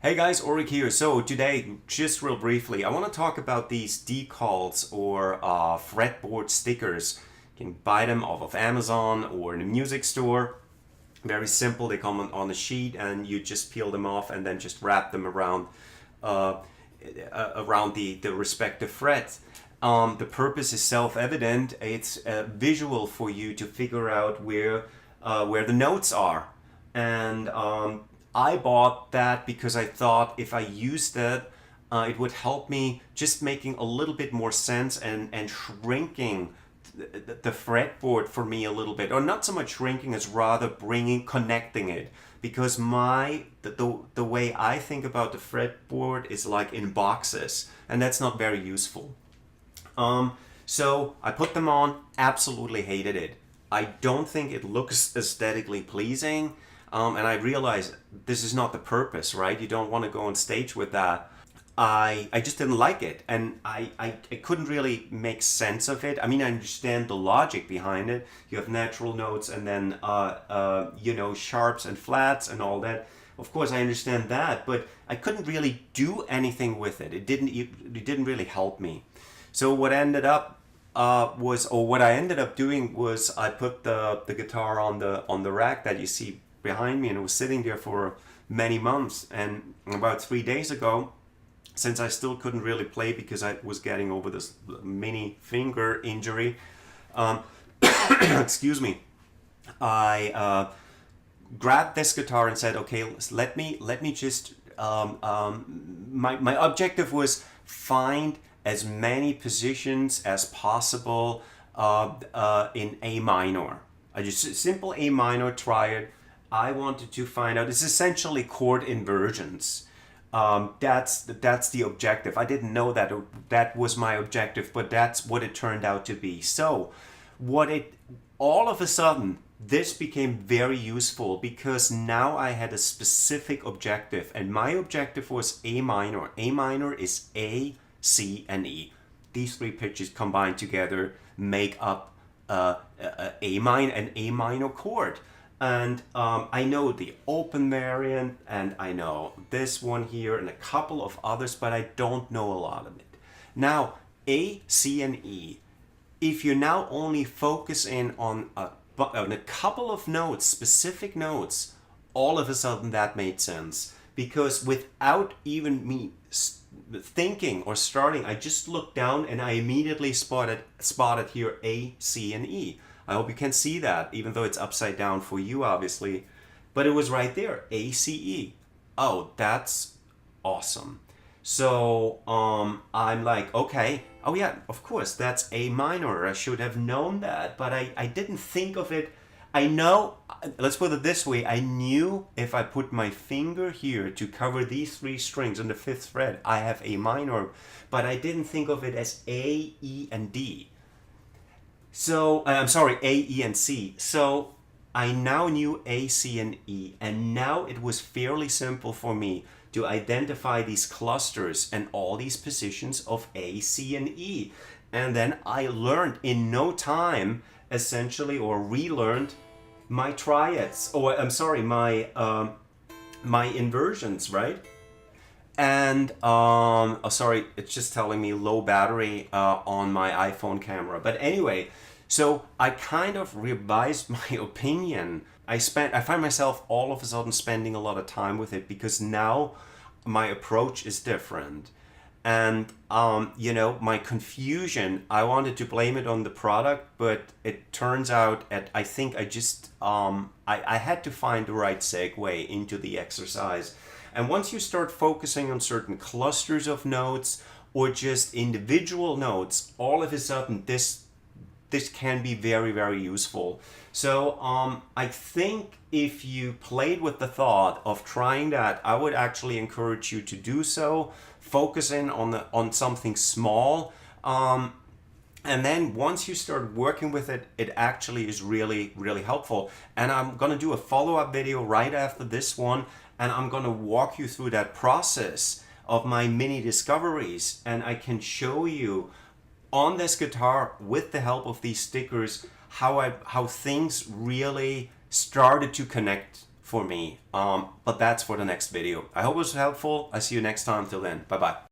Hey guys, Ulrich here. So today, just real briefly, I want to talk about these decals or fretboard stickers. You can buy them off of Amazon or in a music store. Very simple. They come on a sheet, and you just peel them off and then just wrap them uh, around the respective frets. The purpose is self-evident. It's visual for you to figure out where the notes are, and I bought that because I thought if I used it, it would help me just making a little bit more sense and shrinking the fretboard for me a little bit, or not so much shrinking as rather connecting it, because the way I think about the fretboard is like in boxes, and that's not very useful. So I put them on, absolutely hated it. I don't think it looks aesthetically pleasing. And I realized this is not the purpose, right? You don't want to go on stage with that. I just didn't like it, and I couldn't really make sense of it. I mean, I understand the logic behind it. You have natural notes and then, sharps and flats and all that. Of course, I understand that, but I couldn't really do anything with it. It didn't really help me. So what I ended up doing was I put the guitar on the rack that you see behind me, and it was sitting there for many months. And about 3 days ago, since I still couldn't really play because I was getting over this mini finger injury, excuse me, I grabbed this guitar and said, okay, let me just my objective was find as many positions as possible in A minor. I just simple A minor triad. I wanted to find out. It's essentially chord inversions. That's the objective. I didn't know that was my objective, but that's what it turned out to be. So, all of a sudden, this became very useful because now I had a specific objective, and my objective was A minor. A minor is A, C, and E. These three pitches combined together make up an A minor chord. And I know the open variant, and I know this one here and a couple of others, but I don't know a lot of it. Now, A, C, and E, if you now only focus in on a couple of notes, specific notes, all of a sudden that made sense. Because without even me thinking or starting, I just looked down and I immediately spotted here A, C, and E. I hope you can see that, even though it's upside down for you, obviously. But it was right there, ACE. Oh, that's awesome. So I'm like, okay, oh yeah, of course, that's A minor. I should have known that, but I didn't think of it. I know, let's put it this way, I knew if I put my finger here to cover these three strings on the 5th fret, I have A minor, but I didn't think of it as A, E, and D. So, I'm sorry, A, E, and C. So, I now knew A, C, and E, and now it was fairly simple for me to identify these clusters and all these positions of A, C, and E. And then I learned in no time, essentially, or relearned my triads, or I'm sorry, my inversions, right? And sorry, it's just telling me low battery on my iPhone camera. But anyway, so I kind of revised my opinion. I find myself all of a sudden spending a lot of time with it because now my approach is different. And my confusion, I wanted to blame it on the product, but it turns out I think I just I had to find the right segue into the exercise. And once you start focusing on certain clusters of notes or just individual notes, all of a sudden this can be very, very useful. So I think if you played with the thought of trying that, I would actually encourage you to do so. Focus in on something small. And then once you start working with it, it actually is really, really helpful. And I'm going to do a follow-up video right after this one, and I'm going to walk you through that process of my mini discoveries. And I can show you on this guitar with the help of these stickers how things really started to connect for me. But that's for the next video. I hope it was helpful. I see you next time. Till then, bye bye.